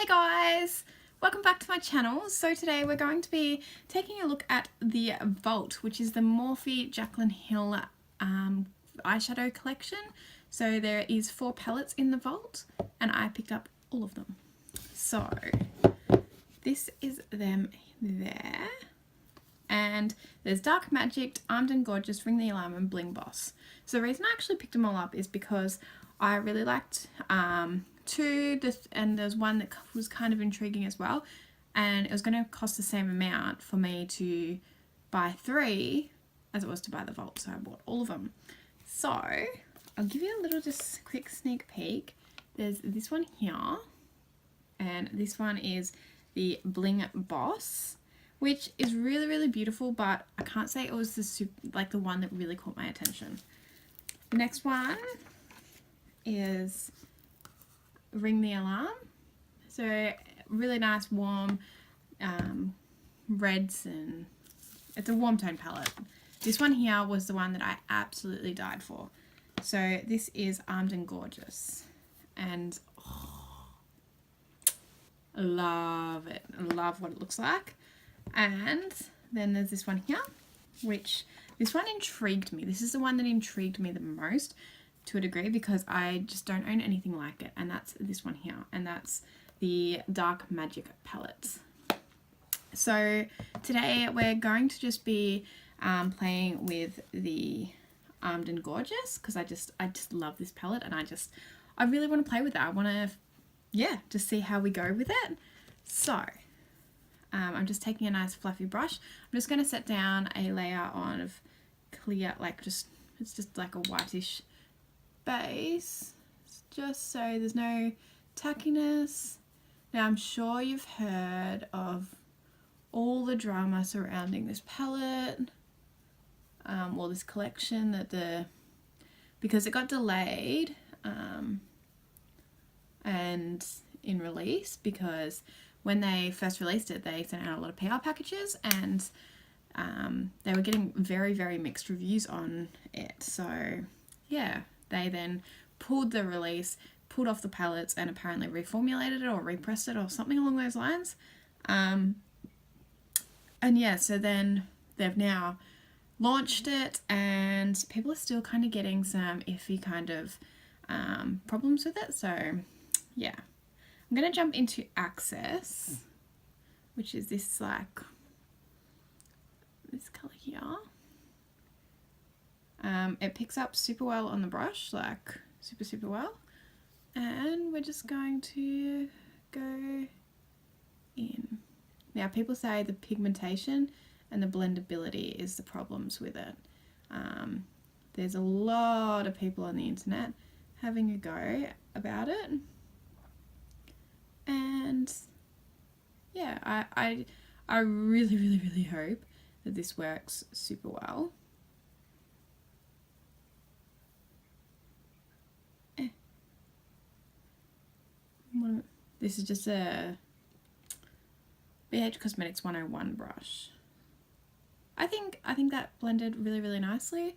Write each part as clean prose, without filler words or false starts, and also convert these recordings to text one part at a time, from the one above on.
Hey guys, welcome back to my channel. So today we're going to be taking a look at the Vault, which is the Morphe Jaclyn Hill eyeshadow collection. So there is 4 palettes in the Vault and I picked up all of them. So this is them there. And there's Dark Magic, Armed and Gorgeous, Ring the Alarm and Bling Boss. So the reason I actually picked them all up is because I really liked two, and there's one that was kind of intriguing as well, and it was going to cost the same amount for me to buy 3 as it was to buy the Vault, so I bought all of them. So I'll give you a little just quick sneak peek. There's this one here, and this one is the Bling Boss, which is really beautiful, but I can't say it was the one that really caught my attention. The next one is Ring the Alarm. So really nice warm reds, and it's a warm tone palette. This one here was the one that I absolutely died for. So this is Armed and Gorgeous, and love it. Love what it looks like. And then there's this one here, which this one intrigued me. This is the one that intrigued me the most, to a degree, because I just don't own anything like it, and that's this one here, and that's the Dark Magic palette. So today we're going to just be playing with the Armed and Gorgeous, because I just love this palette, and I really want to play with it. I want to just see how we go with it. So I'm just taking a nice fluffy brush. I'm just going to set down a layer on of clear, it's just like a whitish base, just so there's no tackiness. Now I'm sure you've heard of all the drama surrounding this palette, or this collection, because it got delayed and in release, because when they first released it they sent out a lot of PR packages, and they were getting very mixed reviews on it. So yeah, they then pulled the release, pulled off the palettes, and apparently reformulated it or repressed it or something along those lines. And yeah, so then they've now launched it, and people are still kind of getting some iffy kind of problems with it. So yeah, I'm going to jump into Access, which is this colour here. It picks up super well on the brush, like super well, and we're just going to go in. Now people say the pigmentation and the blendability is the problems with it. There's a lot of people on the internet having a go about it, and yeah, I really hope that this works super well. This is just a BH Cosmetics 101 brush. I think that blended really nicely.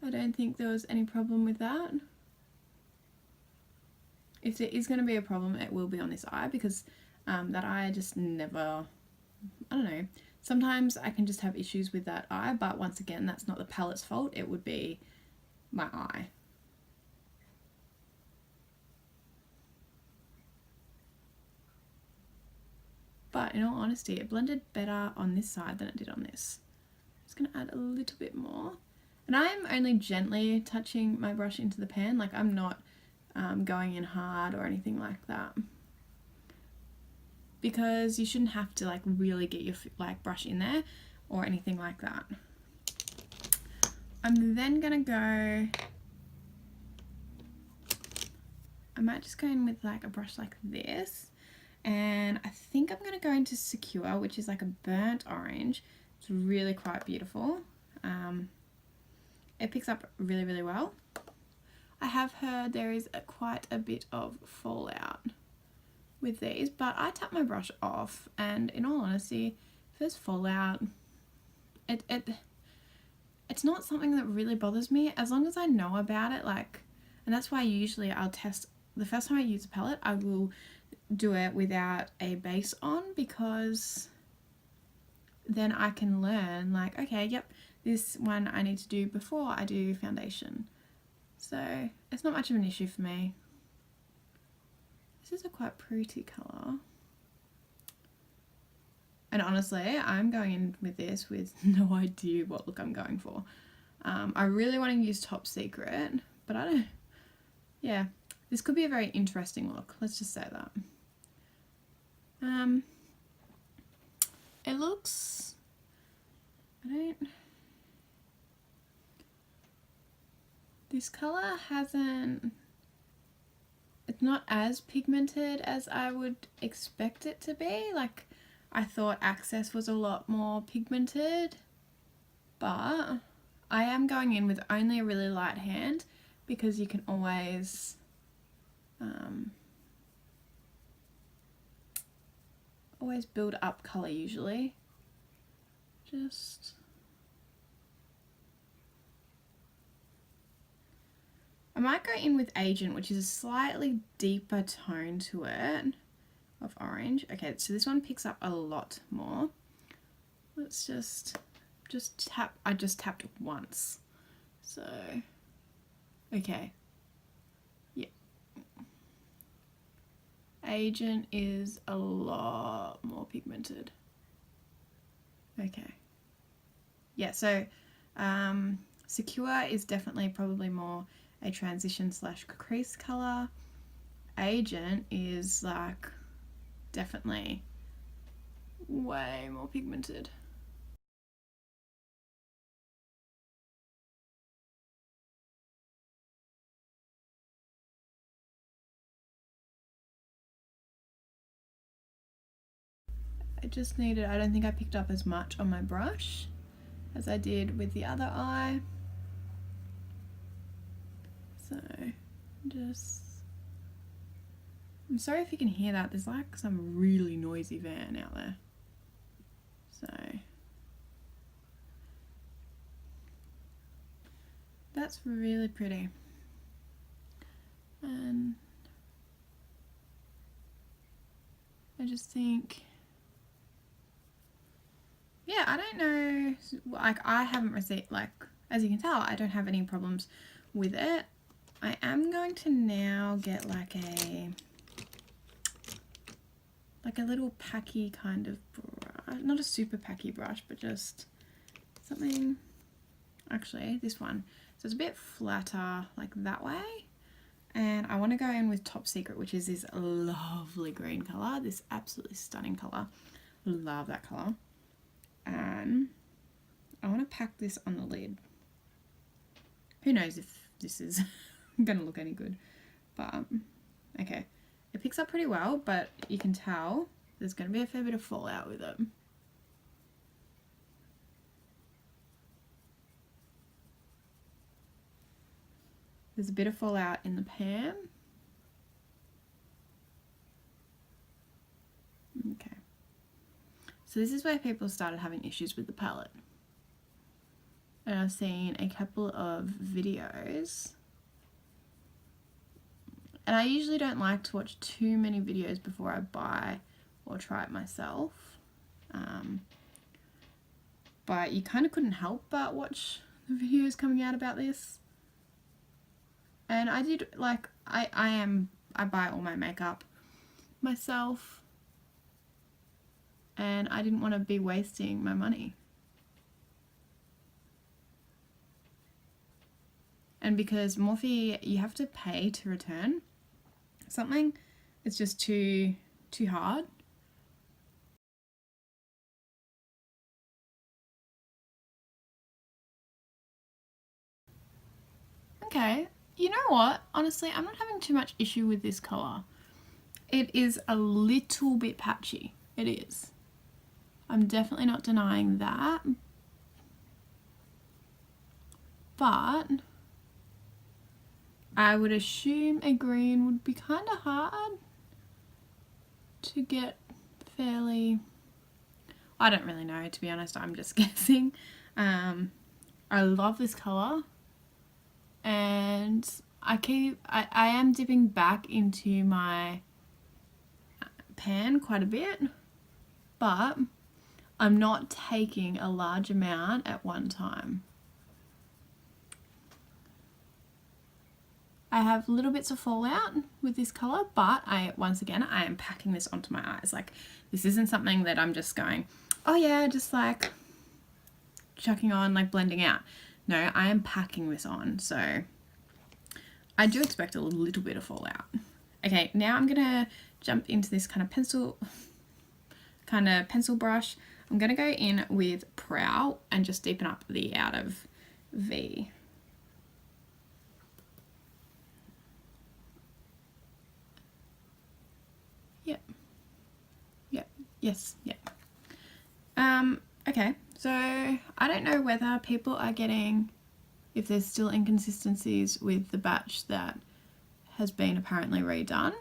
I don't think there was any problem with that. If there is going to be a problem, it will be on this eye, because that eye just never, I don't know, sometimes I can just have issues with that eye, but once again, that's not the palette's fault, it would be my eye. But in all honesty, it blended better on this side than it did on this. I'm just going to add a little bit more. And I'm only gently touching my brush into the pan, like I'm not going in hard or anything like that. Because you shouldn't have to like really get your brush in there or anything like that. I'm then going to go, I might just go in with like a brush like this. And I think I'm going to go into Secure, which is like a burnt orange. It's really quite beautiful. It picks up really well. I have heard there is quite a bit of fallout with these, but I tap my brush off, and in all honesty, if there's fallout, it's not something that really bothers me, as long as I know about it. And that's why usually I'll test, the first time I use a palette, I will do it without a base on, because then I can learn like, okay, yep, this one I need to do before I do foundation. So it's not much of an issue for me. This is a quite pretty colour. And honestly, I'm going in with this with no idea what look I'm going for. I really want to use Top Secret, but I don't, yeah, this could be a very interesting look. Let's just say that. It looks, this colour hasn't, it's not as pigmented as I would expect it to be. Like, I thought Access was a lot more pigmented, but I am going in with only a really light hand, because you can always always build up colour usually. I might go in with Agent, which is a slightly deeper tone to it of orange. Okay, so this one picks up a lot more. Let's just tap. I just tapped once. So, okay. Yeah. Agent is a lot more pigmented. Okay. Yeah, so Secure is definitely probably more a transition / crease colour. Agent is like definitely way more pigmented. I just needed, I don't think I picked up as much on my brush as I did with the other eye. So just, I'm sorry if you can hear that, there's like some really noisy van out there. So that's really pretty. And I just think, yeah, I don't know, like I haven't received, like as you can tell, I don't have any problems with it. I am going to now get like a little packy kind of brush, not a super packy brush, but just something, actually this one, so it's a bit flatter like that way. And I want to go in with Top Secret, which is this lovely green colour, this absolutely stunning colour. Love that colour. And I want to pack this on the lid. Who knows if this is going to look any good. But, okay. It picks up pretty well, but you can tell there's going to be a fair bit of fallout with it. There's a bit of fallout in the pan. Okay. So this is where people started having issues with the palette. And I've seen a couple of videos. And I usually don't like to watch too many videos before I buy or try it myself. But you kind of couldn't help but watch the videos coming out about this. And I did, like, I buy all my makeup myself. And I didn't want to be wasting my money. And because Morphe, you have to pay to return something, it's just too hard. Okay, you know what? Honestly, I'm not having too much issue with this colour. It is a little bit patchy. It is. I'm definitely not denying that. But I would assume a green would be kind of hard to get fairly... I don't really know, to be honest. I'm just guessing. I love this colour. And I am dipping back into my pan quite a bit, but I'm not taking a large amount at one time. I have little bits of fallout with this colour, but once again, I am packing this onto my eyes. Like, this isn't something that I'm just going, oh yeah, just like chucking on, like blending out. No, I am packing this on, so I do expect a little bit of fallout. Okay, now I'm gonna jump into this kind of pencil brush. I'm gonna go in with Prow and just deepen up the out of V. Yes, yeah. Okay, so I don't know whether people are getting, if there's still inconsistencies with the batch that has been apparently redone,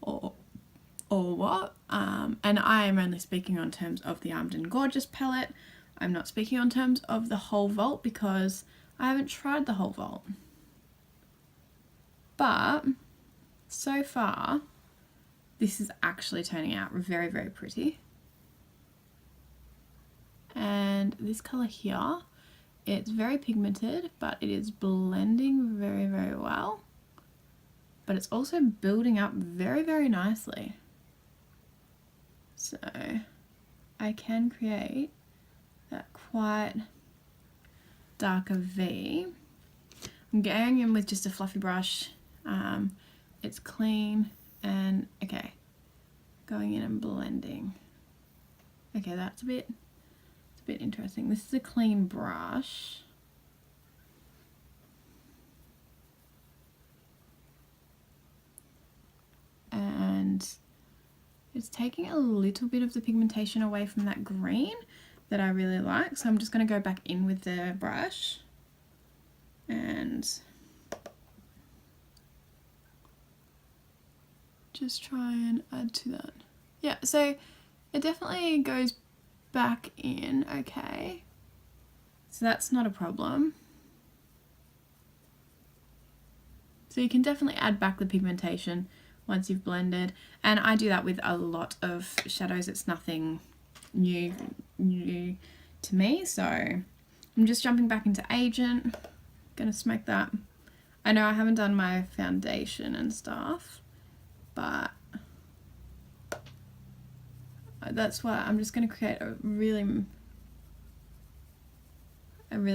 or what. And I am only speaking on terms of the Armed and Gorgeous palette. I'm not speaking on terms of the whole vault because I haven't tried the whole vault. But so far, this is actually turning out very, very pretty. And this colour here, it's very pigmented, but it is blending very, very well. But it's also building up very, very nicely. So I can create that quite darker V. I'm going in with just a fluffy brush. It's clean. And okay, going in and blending. Okay, it's a bit interesting. This is a clean brush. And it's taking a little bit of the pigmentation away from that green that I really like. So I'm just going to go back in with the brush and just try and add to that. Yeah, so it definitely goes back in, okay. So that's not a problem. So you can definitely add back the pigmentation once you've blended. And I do that with a lot of shadows. It's nothing new to me. So I'm just jumping back into Agent. Gonna smack that. I know I haven't done my foundation and stuff, but that's why I'm just going to create a really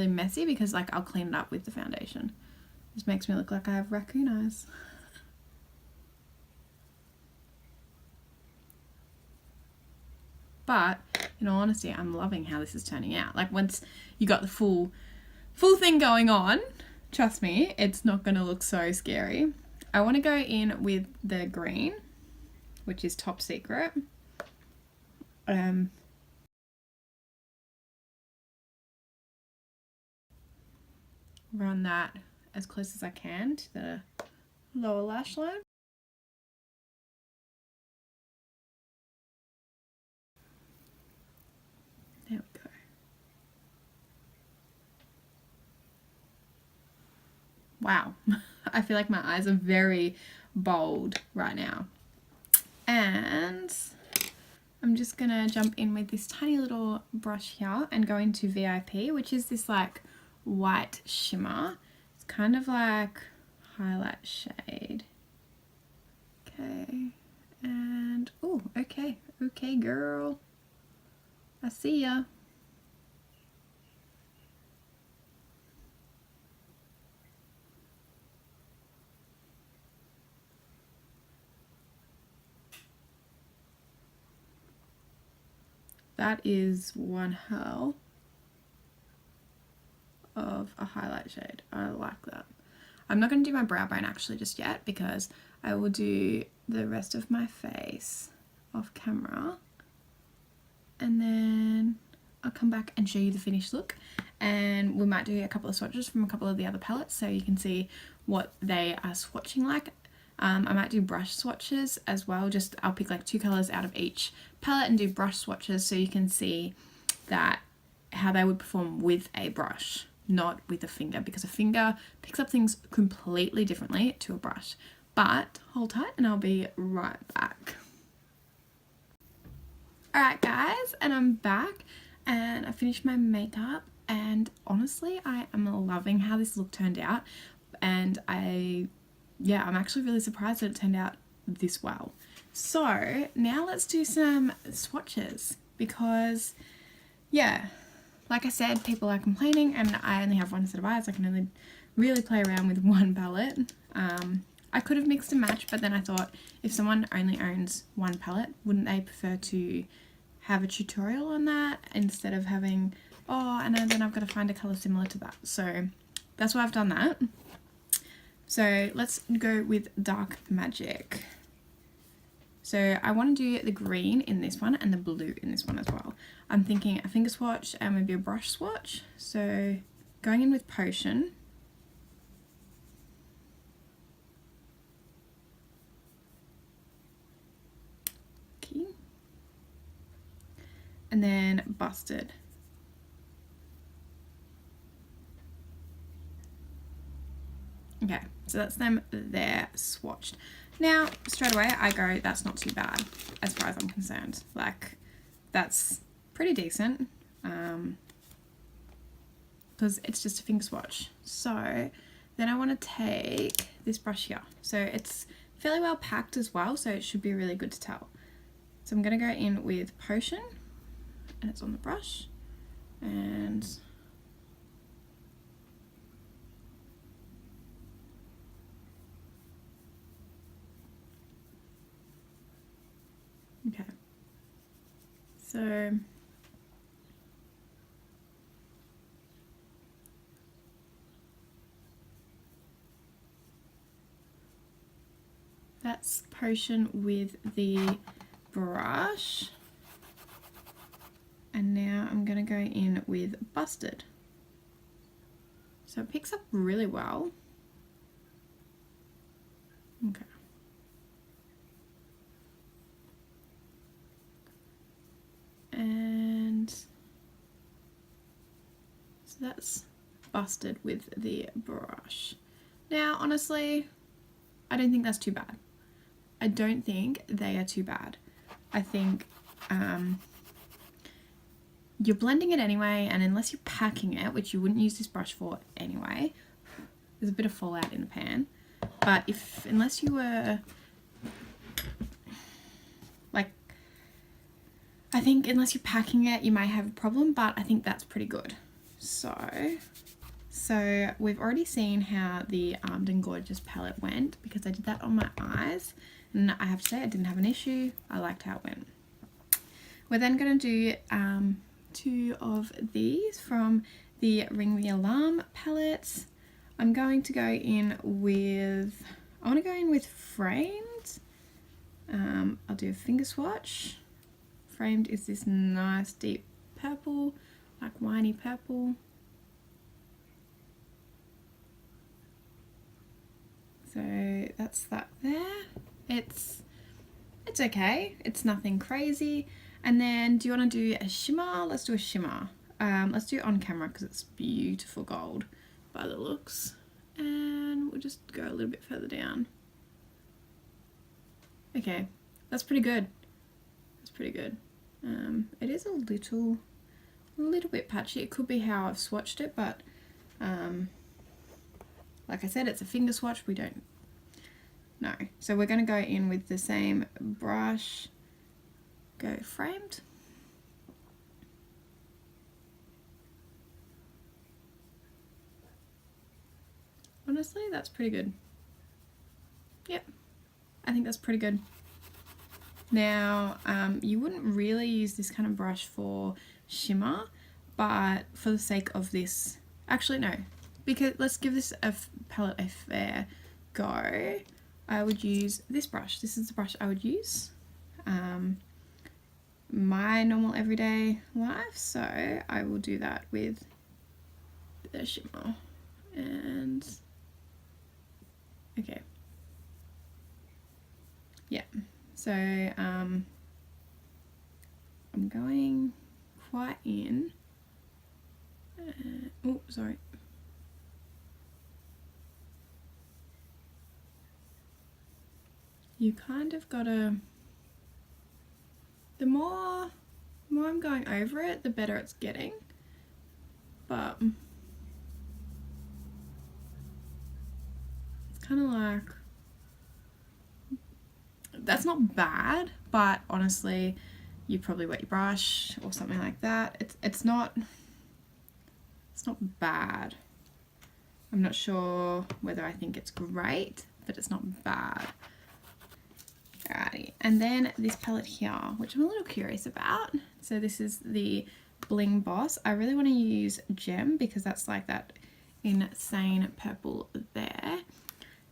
messy, because like I'll clean it up with the foundation. This makes me look like I have raccoon eyes. But in all honesty, I'm loving how this is turning out. Like once you got the full thing going on, trust me, it's not going to look so scary. I want to go in with the green, which is Top Secret. Run that as close as I can to the lower lash line. There we go. Wow, I feel like my eyes are very bold right now. And I'm just gonna jump in with this tiny little brush here and go into VIP, which is this like white shimmer. It's kind of like highlight shade. Okay, and oh, okay, girl, I see ya. That is one hell of a highlight shade. I like that. I'm not going to do my brow bone actually just yet, because I will do the rest of my face off camera, and then I'll come back and show you the finished look, and we might do a couple of swatches from a couple of the other palettes so you can see what they are swatching like. I might do brush swatches as well. Just I'll pick like 2 colors out of each palette and do brush swatches so you can see that how they would perform with a brush, not with a finger, because a finger picks up things completely differently to a brush. But hold tight and I'll be right back. Alright guys, and I'm back and I finished my makeup, and honestly I am loving how this look turned out, and I'm actually really surprised that it turned out this well. So now let's do some swatches, because yeah, like I said, people are complaining and I only have one set of eyes. I can only really play around with one palette. I could have mixed and matched, but then I thought if someone only owns one palette, wouldn't they prefer to have a tutorial on that instead of having, oh, and then I've got to find a colour similar to that. So that's why I've done that. So let's go with Dark Magic. So I want to do the green in this one and the blue in this one as well. I'm thinking a finger swatch and maybe a brush swatch. So going in with Potion. Okay. And then Busted. Okay, so that's them there swatched. Now, straight away, I go, that's not too bad, as far as I'm concerned. Like, that's pretty decent, because it's just a finger swatch. So, then I want to take this brush here. So, it's fairly well packed as well, so it should be really good to tell. So, I'm going to go in with Potion, and it's on the brush, and okay, so that's Potion with the brush, and now I'm going to go in with Busted. So it picks up really well. Okay. And so that's Busted with the brush. Now, honestly, I don't think that's too bad. I don't think they are too bad. I think you're blending it anyway, and unless you're packing it, which you wouldn't use this brush for anyway, there's a bit of fallout in the pan. But unless you were, like, I think unless you're packing it, you may have a problem, but I think that's pretty good. So we've already seen how the Armed and Gorgeous palette went, because I did that on my eyes, and I have to say I didn't have an issue. I liked how it went. We're then going to do two of these from the Ring the Alarm palettes. I'm going to go in with, I want to go in with Framed. I'll do a finger swatch. Framed is this nice deep purple, like winey purple. So that's that there. It's okay. It's nothing crazy. And then do you want to do a shimmer? Let's do a shimmer. Let's do it on camera because it's beautiful gold by the looks. And we'll just go a little bit further down. Okay, that's pretty good. That's pretty good. It is a little bit patchy. It could be how I've swatched it, but like I said, it's a finger swatch. We don't know. So we're going to go in with the same brush. Go Framed. Honestly, that's pretty good. Yep, I think that's pretty good. Now, you wouldn't really use this kind of brush for shimmer, but for the sake of this, actually no, because let's give this palette a fair go. I would use this brush. This is the brush I would use. My normal everyday life, so I will do that with the shimmer. And okay, yeah, so I'm going quite in, oh sorry, you kind of gotta, the more I'm going over it, the better it's getting. But it's kind of like, that's not bad, but honestly, you probably wet your brush or something like that. It's not bad. I'm not sure whether I think it's great, but it's not bad. Alrighty, and then this palette here, which I'm a little curious about. So this is the Bling Boss. I really want to use Gem because that's like that insane purple there.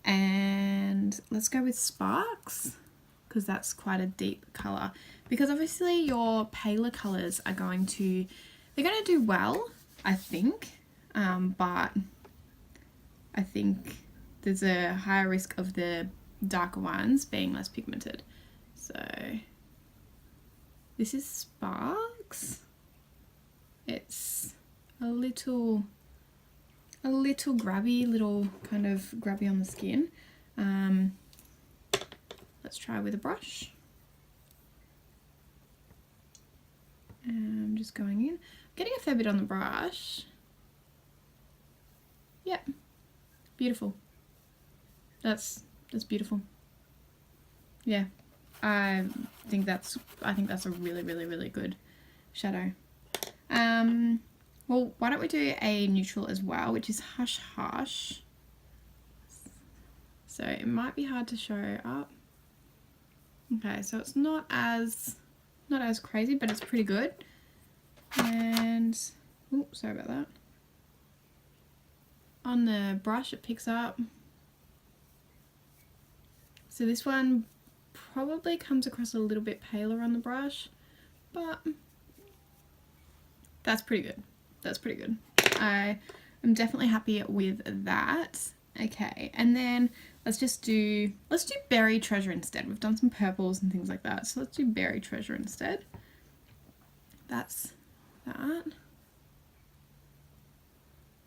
And let's go with Sparks because that's quite a deep colour. Because obviously your paler colours are they're going to do well, I think. But I think there's a higher risk of the darker ones being less pigmented. So this is Sparks. It's a little grabby, kind of grabby on the skin. Let's try with a brush. And I'm just going in. I'm getting a fair bit on the brush. Yep. Beautiful. That's beautiful. Yeah. I think that's a really good shadow. Well, why don't we do a neutral as well, which is Hush Hush. So it might be hard to show up. Okay, so it's not as crazy, but it's pretty good. And oh, sorry about that. On the brush it picks up. So this one probably comes across a little bit paler on the brush, but that's pretty good. That's pretty good. I am definitely happy with that. Okay, and then let's do Berry Treasure instead. We've done some purples and things like that, so let's do Berry Treasure instead. That's that.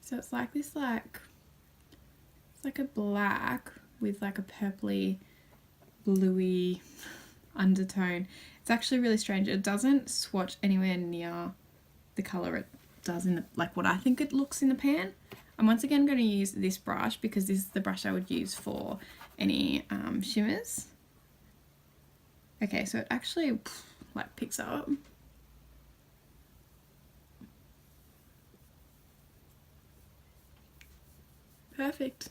So it's like this, it's like a black with like a purpley, bluey undertone. It's actually really strange. It doesn't swatch anywhere near the colour it does in the, like what I think it looks in the pan. I'm once again going to use this brush because this is the brush I would use for any shimmers. Okay, so it actually like picks up. Perfect.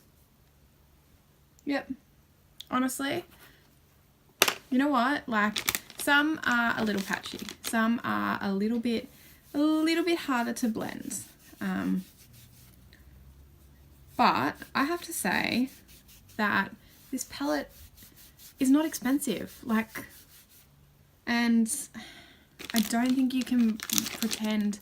Yep. Honestly, you know what? Like, some are a little patchy. Some are a little bit harder to blend. But I have to say that this palette is not expensive. Like, and I don't think you can pretend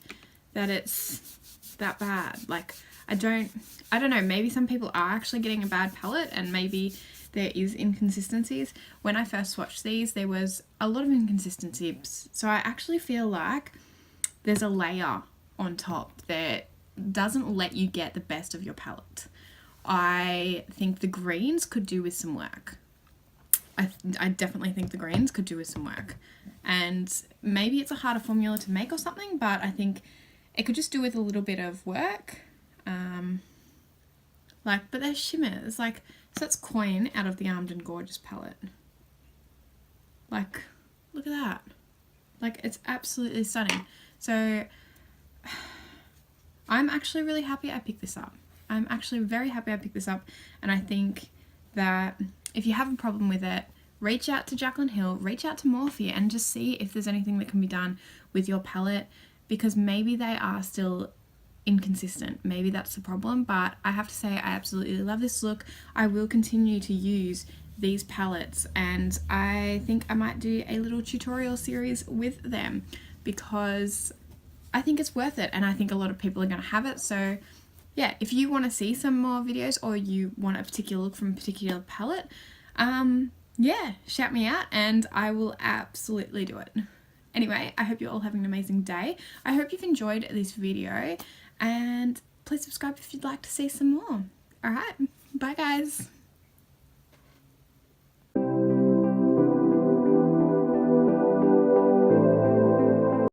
that it's that bad. Like, I don't know, maybe some people are actually getting a bad palette and maybe there is inconsistencies. When I first swatched these, there was a lot of inconsistencies. So I actually feel like there's a layer on top that doesn't let you get the best of your palette. I think the greens could do with some work. I definitely think the greens could do with some work. And maybe it's a harder formula to make or something, but I think it could just do with a little bit of work. But they're shimmers. Like, so that's Coin out of the Armed and Gorgeous palette. Like, look at that. Like, it's absolutely stunning. So I'm actually really happy I picked this up. I'm actually very happy I picked this up, and I think that if you have a problem with it, reach out to Jaclyn Hill, reach out to Morphe, and just see if there's anything that can be done with your palette, because maybe they are still inconsistent. Maybe that's the problem, but I have to say I absolutely love this look. I will continue to use these palettes, and I think I might do a little tutorial series with them because I think it's worth it, and I think a lot of people are going to have it. So yeah, if you want to see some more videos or you want a particular look from a particular palette, yeah, shout me out and I will absolutely do it. Anyway, I hope you're all having an amazing day. I hope you've enjoyed this video, and please subscribe if you'd like to see some more. Alright, bye guys.